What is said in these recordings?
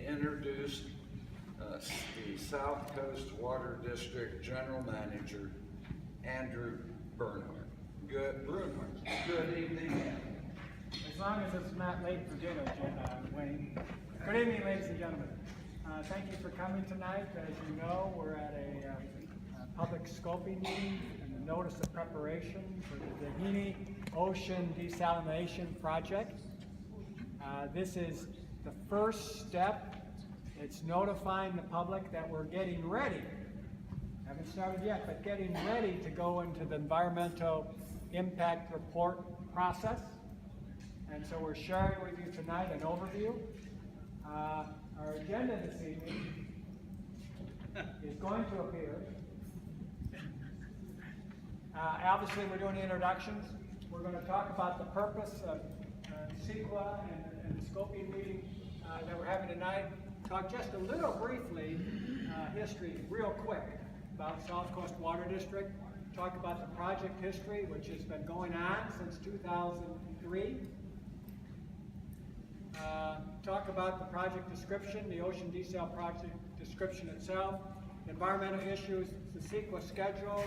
introduce the South Coast Water District General Manager, Andrew Bernhardt. Good evening, Andy. As long as it's not late for dinner, Wayne. Good evening, ladies and gentlemen. Thank you for coming tonight. As you know, we're at a public scoping meeting and the notice of preparation for the Doheny Ocean Desalination Project. This is the first step. It's notifying the public that we're getting ready. Haven't started yet, but getting ready to go into the environmental impact report process. And so we're sharing with you tonight an overview. Our agenda this evening is going to appear. Obviously, we're doing the introductions. We're going to talk about the purpose of SCWD and the scoping meeting that we're having tonight. Talk just a little briefly, history, real quick, about South Coast Water District. Talk about the project history, which has been going on since 2003. Talk about the project description, the Ocean Desal project description itself, environmental issues, the SCWD schedule,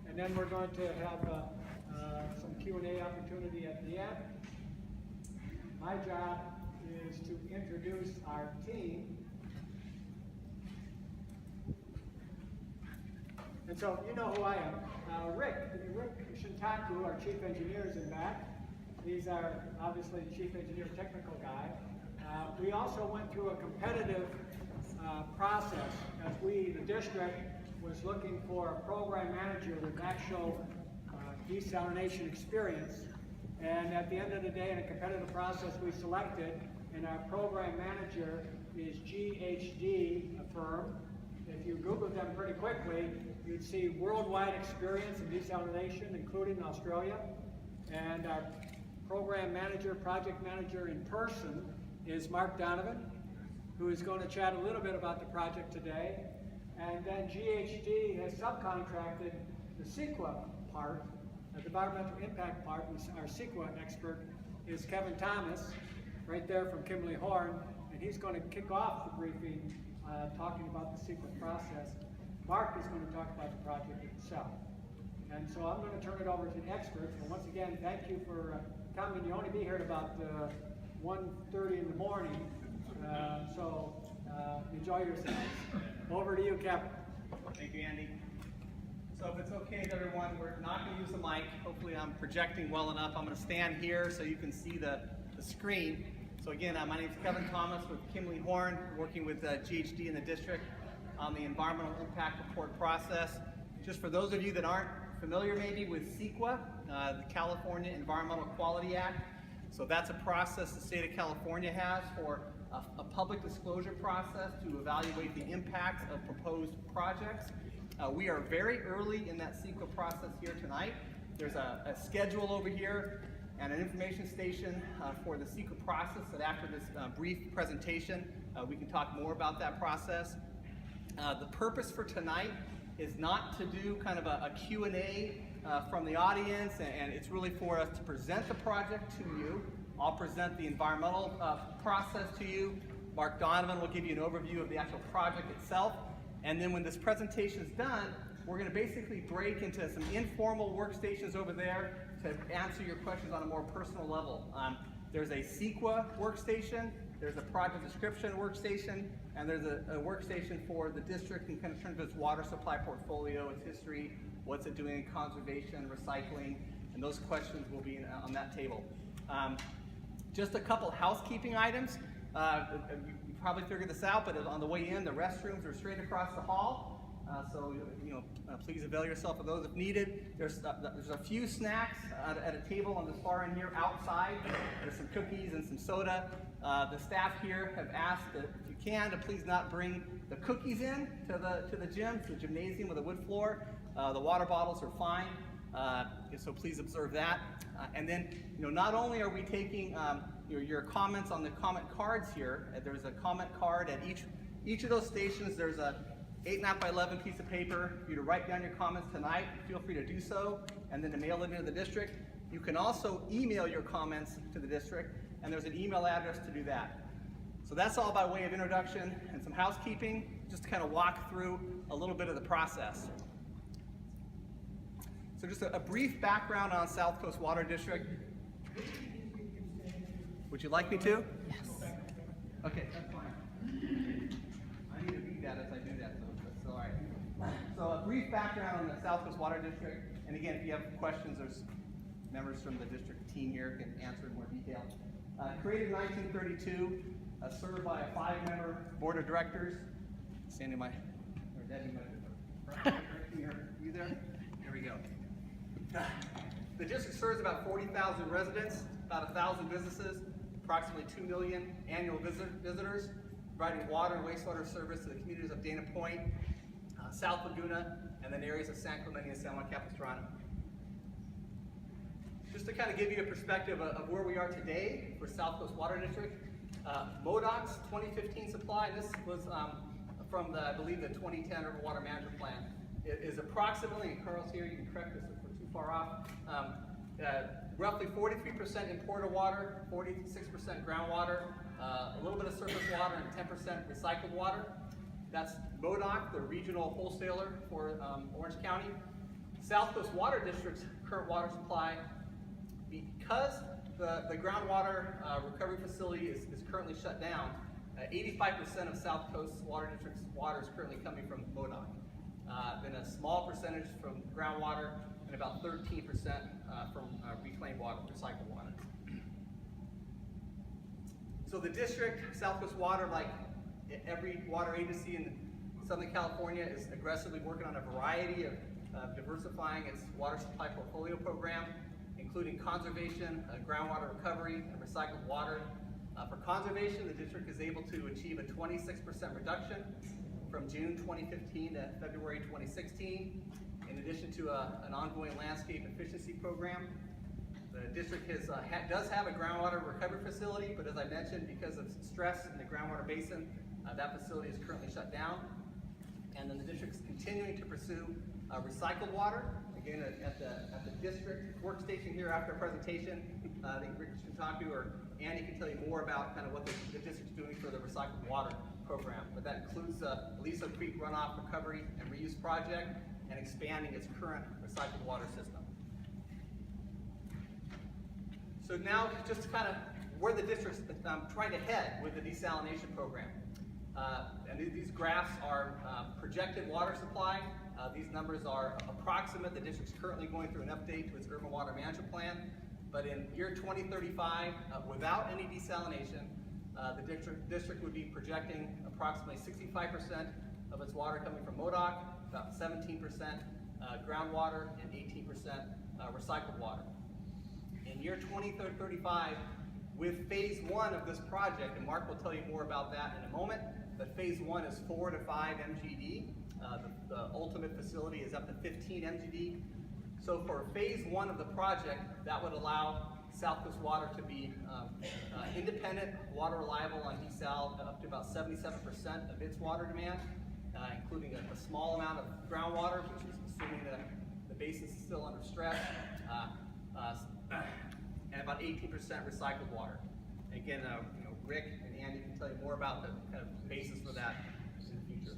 and then we're going to have some Q&A opportunity at the end. My job is to introduce our team. And so you know who I am. Rick Shintaku, our chief engineer, is in back. He's our, obviously, chief engineer technical guy. We also went through a competitive process as we, the district, was looking for a program manager with actual desalination experience. And at the end of the day, in a competitive process, we selected, and our program manager is GHD, a firm. If you Google them pretty quickly, you'd see worldwide experience in desalination, including Australia. And our program manager, project manager in person is Mark Donovan, who is going to chat a little bit about the project today. And then GHD has subcontracted the SCWD part, the environmental impact part, and our SCWD expert is Kevin Thomas, right there from Kimberly Horn, and he's going to kick off the briefing talking about the SCWD process. Mark is going to talk about the project itself. And so I'm going to turn it over to the experts. And once again, thank you for coming. You only be here at about 1:30 in the morning, so enjoy yourselves. Over to you, Kevin. Thank you, Andy. So if it's okay with everyone, we're not going to use the mic. Hopefully I'm projecting well enough. I'm going to stand here so you can see the screen. So again, my name is Kevin Thomas with Kimberly Horn, working with GHD in the district on the environmental impact report process. Just for those of you that aren't familiar maybe with SCWD, the California Environmental Quality Act. So that's a process the state of California has for a public disclosure process to evaluate the impacts of proposed projects. We are very early in that SCWD process here tonight. There's a schedule over here and an information station for the SCWD process that after this brief presentation, we can talk more about that process. The purpose for tonight is not to do kind of a Q&A from the audience, and it's really for us to present the project to you. I'll present the environmental process to you. Mark Donovan will give you an overview of the actual project itself. And then when this presentation is done, we're going to basically break into some informal workstations over there to answer your questions on a more personal level. There's a SCWD workstation, there's a project description workstation, and there's a workstation for the district in kind of terms of its water supply portfolio, its history, what's it doing in conservation, recycling, and those questions will be on that table. Just a couple housekeeping items. You probably figured this out, but on the way in, the restrooms are straight across the hall. So please avail yourself of those if needed. There's a few snacks at a table on this far end here outside. There's some cookies and some soda. The staff here have asked that if you can to please not bring the cookies in to the gym, to the gymnasium with a wood floor. The water bottles are fine, so please observe that. And then, not only are we taking your comments on the comment cards here. There's a comment card at each of those stations. There's a 8.5 by 11 piece of paper for you to write down your comments tonight. Feel free to do so, and then to mail it into the district. You can also email your comments to the district, and there's an email address to do that. So that's all by way of introduction and some housekeeping, just to kind of walk through a little bit of the process. So just a brief background on South Coast Water District. Would you like me to? Yes. Okay, that's fine. I need to read that as I do that, so that's all right. So a brief background on the South Coast Water District. And again, if you have questions, there's members from the district team here can answer in more detail. Created in 1932, served by a 5-member board of directors. Sandy, or Debbie, you there? There we go. The district serves about 40,000 residents, about 1,000 businesses, approximately 2 million annual visitors, providing water and wastewater service to the communities of Dana Point, South Laguna, and then areas of San Clemente and San Juan Capistrano. Just to kind of give you a perspective of where we are today for South Coast Water District, MODOC's 2015 supply, and this was from the, I believe, the 2010 Urban Water Management Plan, is approximately, and Carl's here, you can correct us if we're too far off, roughly 43% imported water, 46% groundwater, a little bit of surface water, and 10% recycled water. That's MODOC, the regional wholesaler for Orange County. South Coast Water District's current water supply, because the groundwater recovery facility is currently shut down, 85% of South Coast Water District's water is currently coming from MODOC. Then a small percentage from groundwater, and about 13% from reclaimed water, recycled water. So the district, South Coast Water, like every water agency in Southern California, is aggressively working on a variety of diversifying its water supply portfolio program, including conservation, groundwater recovery, and recycled water. For conservation, the district is able to achieve a 26% reduction from June 2015 to February 2016, in addition to an ongoing landscape efficiency program. The district does have a groundwater recovery facility, but as I mentioned, because of stress in the groundwater basin, that facility is currently shut down. And then the district is continuing to pursue recycled water. Again, at the district workstation here after our presentation, I think Rick Shintaku or Andy can tell you more about kind of what the district's doing for the recycled water program. But that includes Aliso Creek Runoff Recovery and Reuse Project and expanding its current recycled water system. So now, just to kind of where the district's trying to head with the desalination program. And these graphs are projected water supply. These numbers are approximate. The district's currently going through an update to its urban water management plan. But in year 2035, without any desalination, the district would be projecting approximately 65% of its water coming from MODOC, about 17% groundwater, and 18% recycled water. In year 2035, with phase 1 of this project, and Mark will tell you more about that in a moment, but phase 1 is 4 to 5 MGD. The ultimate facility is up to 15 MGD. So for phase 1 of the project, that would allow South Coast Water to be independent, water reliable on desal up to about 77% of its water demand, including a small amount of groundwater, which is assuming that the basin is still under stress, and about 18% recycled water. Again, Rick and Andy can tell you more about the kind of basis for that in the future.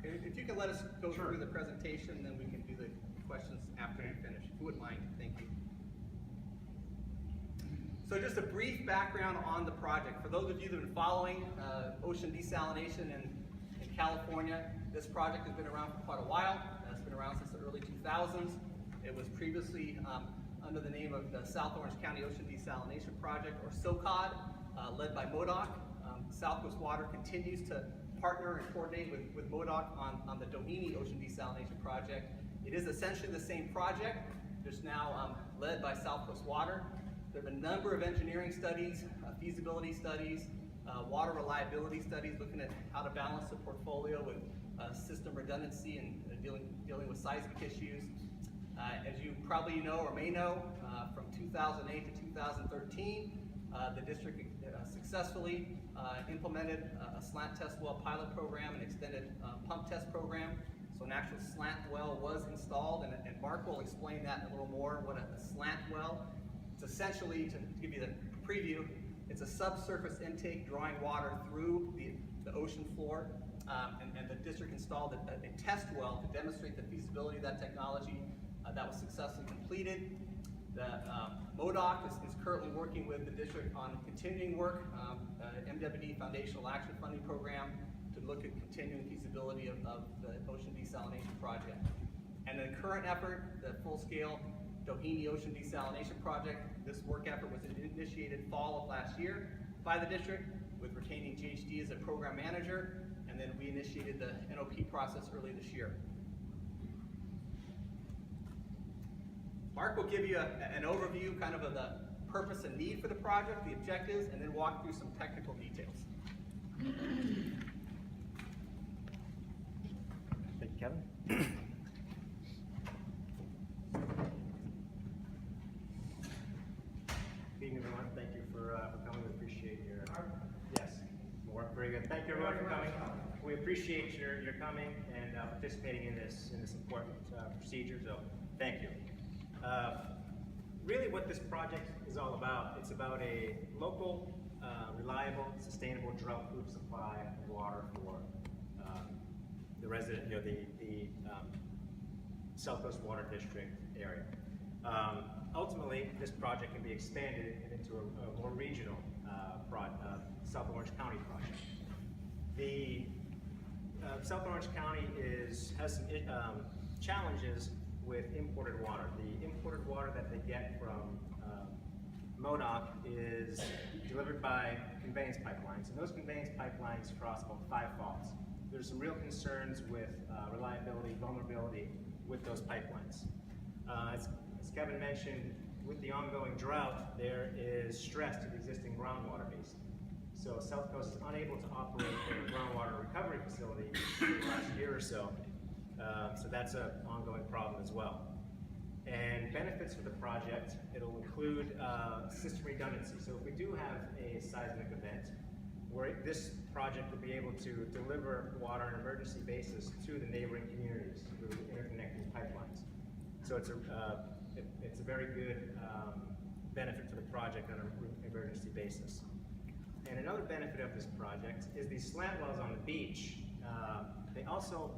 If you can let us go through the presentation, then we can do the questions after we finish. If you wouldn't mind, thank you. So just a brief background on the project. For those of you that have been following ocean desalination in California, this project has been around for quite a while. It's been around since the early 2000s. It was previously under the name of the South Orange County Ocean Desalination Project, or SOCOD, led by MODOC. South Coast Water continues to partner and coordinate with MODOC on the Doheny Ocean Desalination Project. It is essentially the same project, just now led by South Coast Water. There have been a number of engineering studies, feasibility studies, water reliability studies, looking at how to balance the portfolio with system redundancy and dealing with seismic issues. As you probably know or may know, from 2008 to 2013, the district successfully implemented a slant test well pilot program and extended pump test program. So an actual slant well was installed, and Mark will explain that in a little more, what a slant well. It's essentially, to give you the preview, It's a subsurface intake drawing water through the ocean floor. And the district installed a test well to demonstrate the feasibility of that technology. That was successfully completed. The MODOC is currently working with the district on continuing work, MWD Foundational Action Funding Program, to look at continuing feasibility of the ocean desalination project. And the current effort, the full-scale Doheny Ocean Desalination Project, this work effort was initiated fall of last year by the district, with retaining GHD as a program manager, and then we initiated the NOP process early this year. Mark will give you an overview kind of the purpose and need for the project, the objectives, and then walk through some technical details. Thank you, Kevin. Good evening, everyone. Thank you for coming. We appreciate your yes, more very good. Thank you, everyone, for coming. We appreciate your coming and participating in this important procedure. So, thank you. Really, what this project is all about, it's about a local, reliable, sustainable, drought-proof supply of water for the resident, the South Coast Water District area. Ultimately, this project can be expanded into a more regional South Orange County project. The South Orange County has some challenges with imported water. The imported water that they get from MODOC is delivered by conveyance pipelines, and those conveyance pipelines cross about 5 faults. There's some real concerns with reliability, vulnerability with those pipelines. As Kevin mentioned, with the ongoing drought, there is stress to the existing groundwater basin. So South Coast is unable to operate their groundwater recovery facility in the last year or so. So that's an ongoing problem as well. And benefits for the project, it'll include system redundancy. So if we do have a seismic event, where this project will be able to deliver water on an emergency basis to the neighboring communities through interconnecting pipelines. So it's a very good benefit for the project on an emergency basis. And another benefit of this project is these slant wells on the beach. They also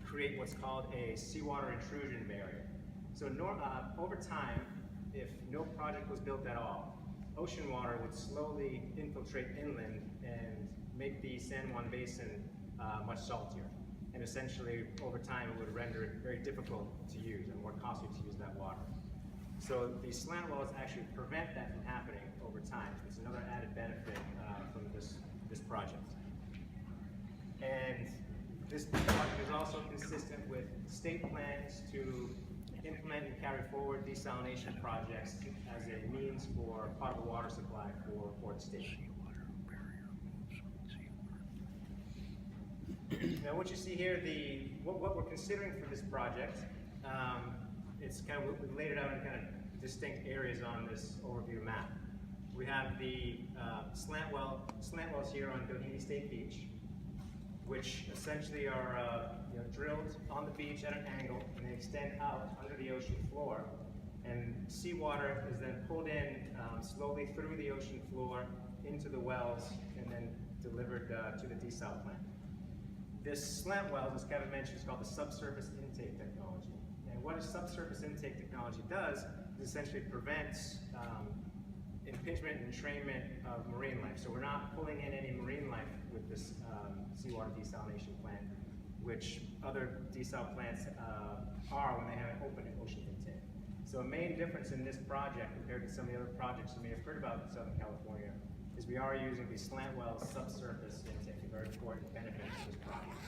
create what's called a seawater intrusion barrier. So over time, if no project was built at all, ocean water would slowly infiltrate inland and make the San Juan Basin much saltier. And essentially, over time, it would render it very difficult to use and more costly to use that water. So these slant wells actually prevent that from happening over time. It's another added benefit from this project. And this project is also consistent with state plans to implement and carry forward desalination projects as a means for potable water supply for Fort State. Now, what you see here, what we're considering for this project, it's kind of, we've laid it out in kind of distinct areas on this overview map. We have the slant wells here on Doheny State Beach, which essentially are drilled on the beach at an angle, and they extend out under the ocean floor. And seawater is then pulled in slowly through the ocean floor into the wells and then delivered to the desal plant. This slant wells, as Kevin mentioned, is called the subsurface intake technology. And what a subsurface intake technology does is essentially prevents impingement and entrainment of marine life. So we're not pulling in any marine life with this seawater desalination plant, which other desal plants are when they have an open ocean intake. So a main difference in this project compared to some of the other projects you may have heard about in Southern California is we are using the slant well subsurface intake, a very important benefit of this project.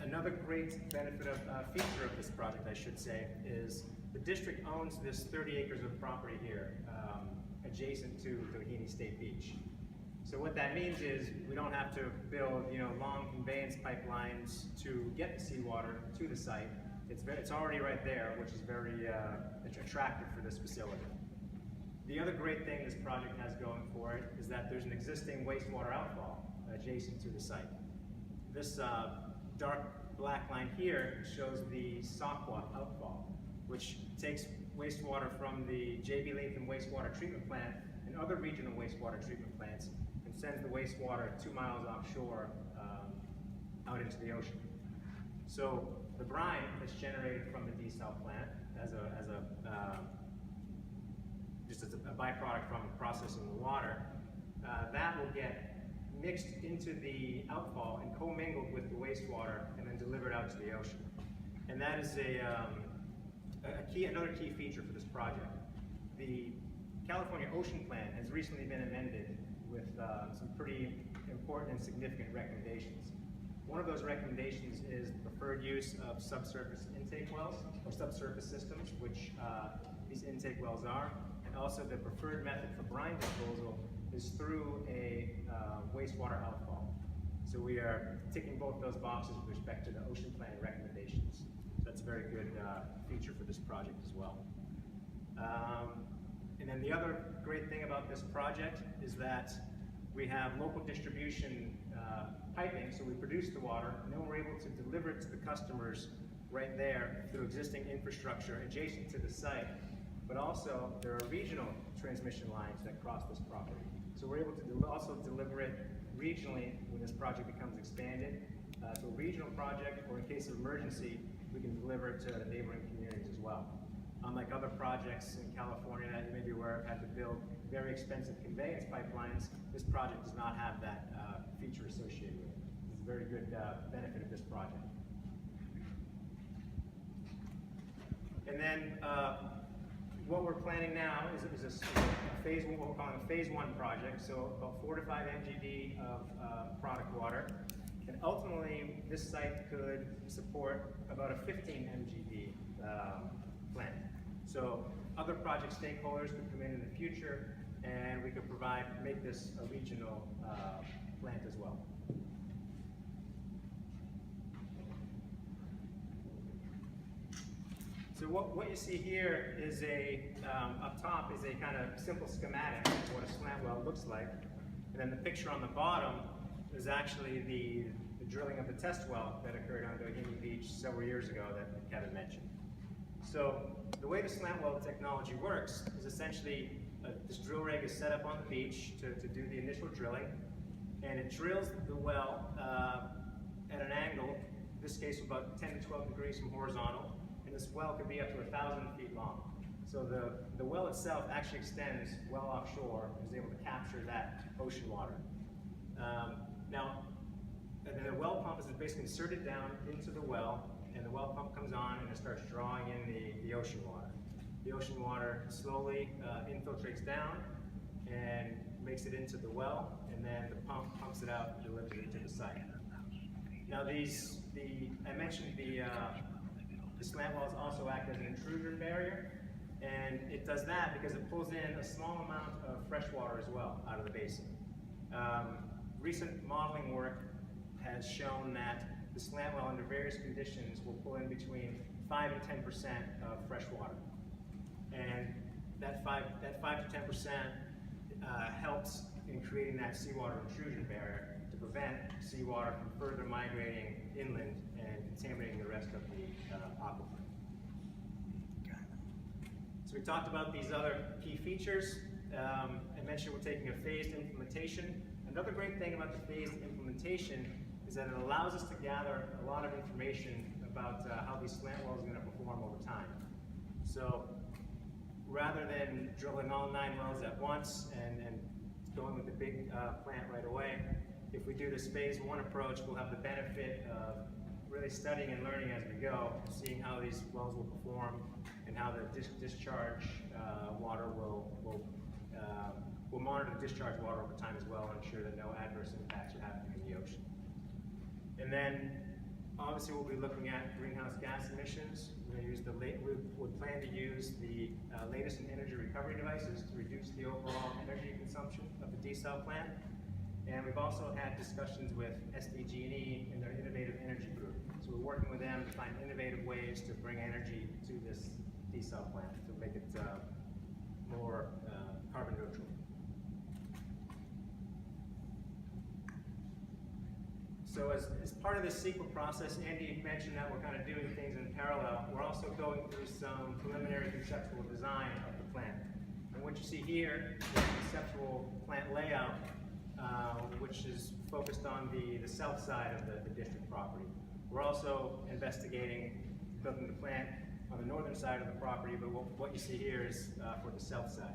Another great benefit of feature of this project, I should say, is the district owns this 30 acres of property here adjacent to Doheny State Beach. So what that means is we don't have to build long conveyance pipelines to get the seawater to the site. It's already right there, which is very attractive for this facility. The other great thing this project has going for it is that there's an existing wastewater outfall adjacent to the site. This dark black line here shows the Sockwa outfall, which takes wastewater from the J.B. Latham wastewater treatment plant and other regional wastewater treatment plants and sends the wastewater 2 miles offshore out into the ocean. So the brine that's generated from the desal plant just as a byproduct from processing the water, that will get mixed into the outfall and commingled with the wastewater and then delivered out to the ocean. And that is another key feature for this project. The California Ocean Plan has recently been amended with some pretty important and significant recommendations. One of those recommendations is the preferred use of subsurface intake wells or subsurface systems, which these intake wells are, and also the preferred method for brine disposal is through a wastewater outfall. So we are ticking both those boxes with respect to the Ocean Plan recommendations. So that's a very good feature for this project as well. And then the other great thing about this project is that we have local distribution piping, so we produce the water, and then we're able to deliver it to the customers right there through existing infrastructure adjacent to the site. But also, there are regional transmission lines that cross this property. So we're able to also deliver it regionally when this project becomes expanded. So a regional project, or in case of emergency, we can deliver it to neighboring communities as well. Unlike other projects in California that you may be aware of had to build very expensive conveyance pipelines, this project does not have that feature associated with it. It's a very good benefit of this project. And then what we're planning now is a phase, what we're calling a phase 1 project, so about 4 to 5 MGD of product water. And ultimately, this site could support about a 15 MGD plant. So other project stakeholders could come in the future, and we could make this a regional plant as well. So what you see here is up top is a kind of simple schematic of what a slant well looks like. And then the picture on the bottom is actually the drilling of the test well that occurred on Doheny Beach several years ago that Kevin mentioned. So the way the slant well technology works is essentially this drill rig is set up on the beach to do the initial drilling, and it drills the well at an angle, in this case about 10 to 12 degrees from horizontal, and this well could be up to 1,000 feet long. So the well itself actually extends well offshore and is able to capture that ocean water. And then the well pump is basically inserted down into the well, and the well pump comes on and it starts drawing in the ocean water. The ocean water slowly infiltrates down and makes it into the well, and then the pump pumps it out and delivers it to the site. Now I mentioned the slant wells also act as an intrusion barrier, and it does that because it pulls in a small amount of fresh water as well out of the basin. Recent modeling work has shown that the slant well under various conditions will pull in between 5 and 10% of fresh water. And that 5 to 10% helps in creating that seawater intrusion barrier to prevent seawater from further migrating inland and contaminating the rest of the aquifer. So we talked about these other key features. I mentioned we're taking a phased implementation. Another great thing about the phased implementation is that it allows us to gather a lot of information about how these slant wells are going to perform over time. So rather than drilling all 9 wells at once and going with the big plant right away, if we do this phase 1 approach, we'll have the benefit of really studying and learning as we go, seeing how these wells will perform and how the discharge water will monitor the discharge water over time as well and ensure that no adverse impacts are happening in the ocean. And then obviously we'll be looking at greenhouse gas emissions. We plan to use the latest in energy recovery devices to reduce the overall energy consumption of the desal plant. And we've also had discussions with SCWD and their innovative energy group. So we're working with them to find innovative ways to bring energy to this desal plant to make it more carbon neutral. So as part of this CEQA process, Andy mentioned that we're kind of doing things in parallel. We're also going through some preliminary conceptual design of the plant. And what you see here is the conceptual plant layout, which is focused on the south side of the district property. We're also investigating building the plant on the northern side of the property, but what you see here is for the south side.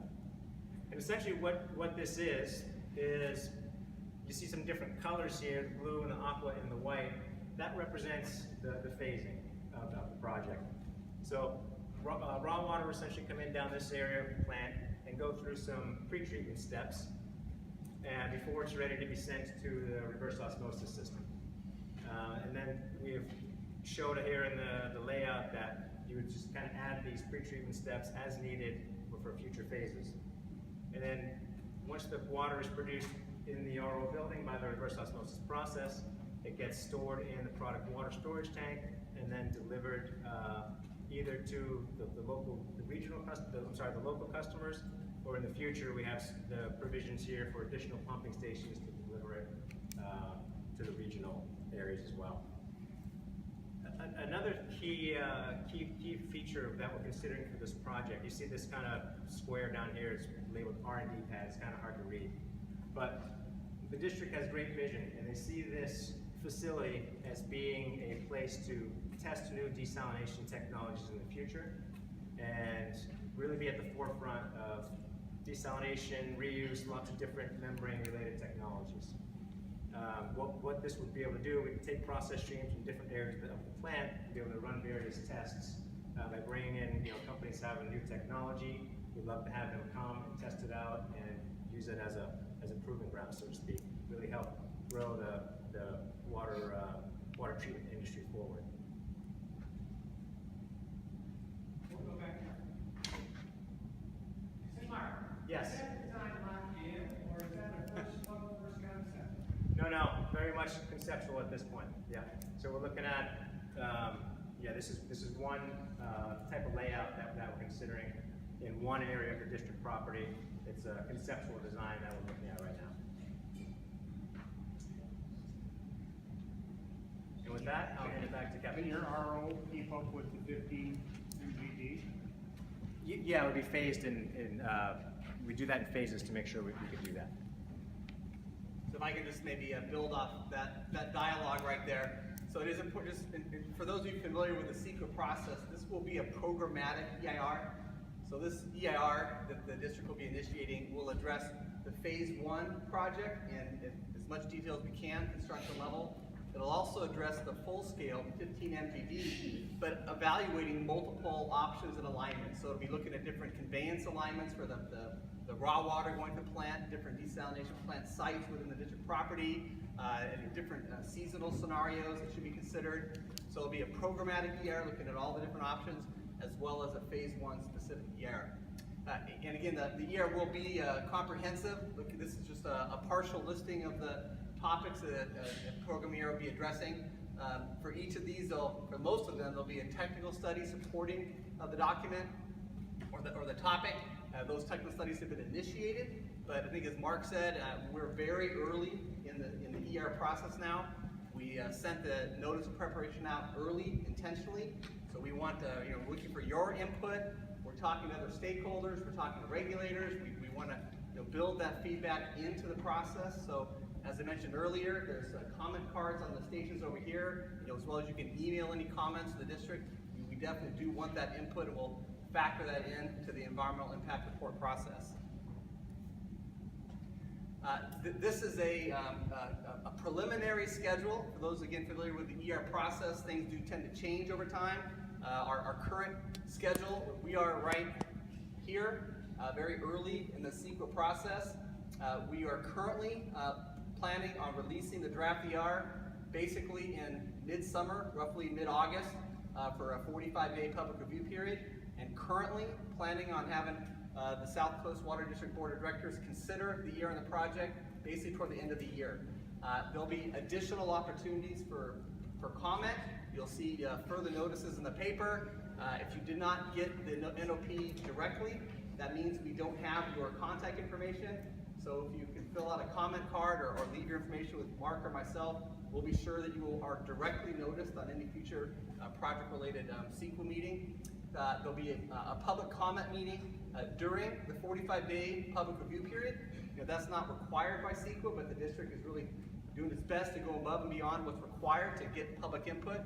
And essentially what this is you see some different colors here, the blue and the aqua and the white. That represents the phasing of the project. So raw water will essentially come in down this area of the plant and go through some pre-treatment steps and before it's ready to be sent to the reverse osmosis system. And then we've showed here in the layout that you would just kind of add these pre-treatment steps as needed for future phases. And then once the water is produced in the RO building by the reverse osmosis process, it gets stored in the product water storage tank and then delivered either to the local customers, or in the future we have the provisions here for additional pumping stations to deliver it to the regional areas as well. Another key feature that we're considering for this project, you see this kind of square down here, it's labeled R&D pad, it's kind of hard to read. But the district has great vision, and they see this facility as being a place to test new desalination technologies in the future and really be at the forefront of desalination, reuse, lots of different membrane-related technologies. What this would be able to do, we can take process streams from different areas of the plant and be able to run various tests by bringing in companies having new technology. We'd love to have them come and test it out and use it as a proving ground, so to speak. Really help grow the water treatment industry forward. We'll go back. Say, Mark. Yes. Is that design locked in, or is that a first concept? No, very much conceptual at this point. Yeah. So we're looking at, this is one type of layout that we're considering in one area of the district property. It's a conceptual design that we're looking at right now. And with that, I'll hand it back to Kevin. Can your RO keep up with the 15 MGD? Yeah, it would be phased we do that in phases to make sure we could do that. So if I could just maybe build off that dialogue right there. So it is important, for those of you familiar with the CEQA process, this will be a programmatic EIR. So this EIR that the district will be initiating will address the phase 1 project in as much detail as we can, construction level. It'll also address the full scale 15 MGD, but evaluating multiple options and alignments. So it'll be looking at different conveyance alignments for the raw water going to plant, different desalination plant sites within the district property, and different seasonal scenarios that should be considered. So it'll be a programmatic EIR looking at all the different options, as well as a phase 1 specific EIR. And again, the EIR will be comprehensive. Look, this is just a partial listing of the topics that a program EIR will be addressing. For each of these, for most of them, there'll be a technical study supporting the document or the topic. Those technical studies have been initiated, but I think as Mark said, we're very early in the EIR process now. We sent the notice of preparation out early, intentionally. So we want we're looking for your input. We're talking to other stakeholders. We're talking to regulators. We want to build that feedback into the process. So as I mentioned earlier, there's comment cards on the stations over here, as well as you can email any comments to the district. We definitely do want that input, and we'll factor that into the environmental impact report process. This is a preliminary schedule. For those, again, familiar with the EIR process, things do tend to change over time. Our current schedule, we are right here, very early in the CEQA process. We are currently planning on releasing the draft EIR basically in mid-summer, roughly mid-August, for a 45-day public review period, and currently planning on having the South Coast Water District Board of Directors consider the EIR and the project basically toward the end of the year. There'll be additional opportunities for comment. You'll see further notices in the paper. If you did not get the NOP directly, That means we don't have your contact information. So if you can fill out a comment card or leave your information with Mark or myself, we'll be sure that you are directly noticed on any future project-related CEQA meeting. There'll be a public comment meeting during the 45-day public review period. That's not required by CEQA, but the district is really doing its best to go above and beyond what's required to get public input.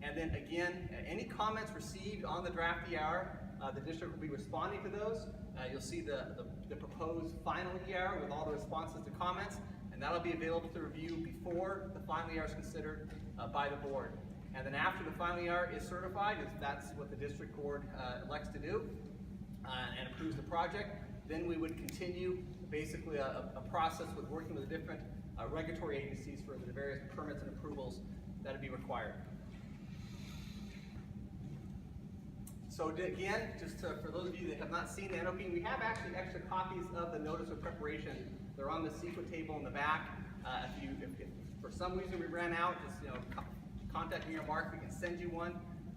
And then again, any comments received on the draft EIR, the district will be responding to those. You'll see the proposed final EIR with all the responses to comments, and that'll be available to review before the final EIR is considered by the board. And then after the final EIR is certified, if that's what the district board elects to do and approves the project, then we would continue basically a process with working with the different regulatory agencies for the various permits and approvals that would be required. So again, just for those of you that have not seen the NOP, we have actually extra copies of the notice of preparation. They're on the CEQA table in the back. If for some reason we ran out, just contact me or Mark. We can send you one.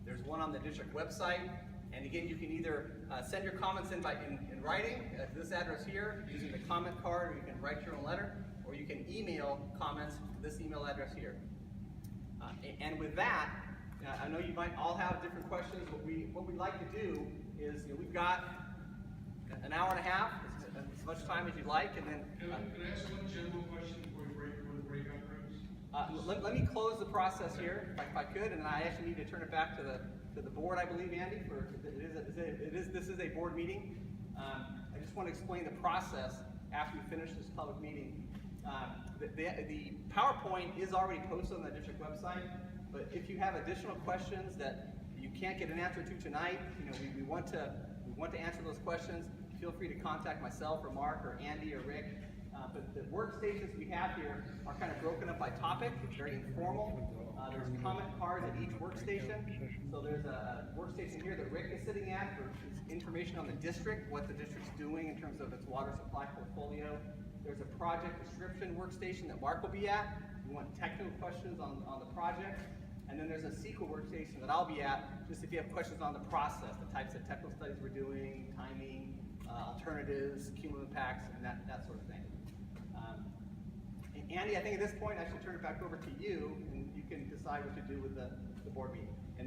There's one on the district website. And again, you can either send your comments in writing at this address here using the comment card, or you can write your own letter, or you can email comments to this email address here. And with that, I know you might all have different questions. What we'd like to do is, we've got an hour and a half, as much time as you'd like, and then. Can I ask one general question before we break up rooms? Let me close the process here, if I could, and I actually need to turn it back to the board, I believe, Andy. This is a board meeting. I just want to explain the process after we finish this public meeting. The PowerPoint is already posted on the district website, but if you have additional questions that you can't get an answer to tonight, we want to answer those questions. Feel free to contact myself or Mark or Andy or Rick. But the workstations we have here are kind of broken up by topic. It's very informal. There's comment cards at each workstation. So there's a workstation here that Rick is sitting at for information on the district, what the district's doing in terms of its water supply portfolio. There's a project description workstation that Mark will be at. We want technical questions on the project. And then there's a CEQA workstation that I'll be at, just if you have questions on the process, the types of technical studies we're doing, timing, alternatives, cumulative impacts, and that sort of thing. Andy, I think at this point I should turn it back over to you, and you can decide what to do with the board meeting.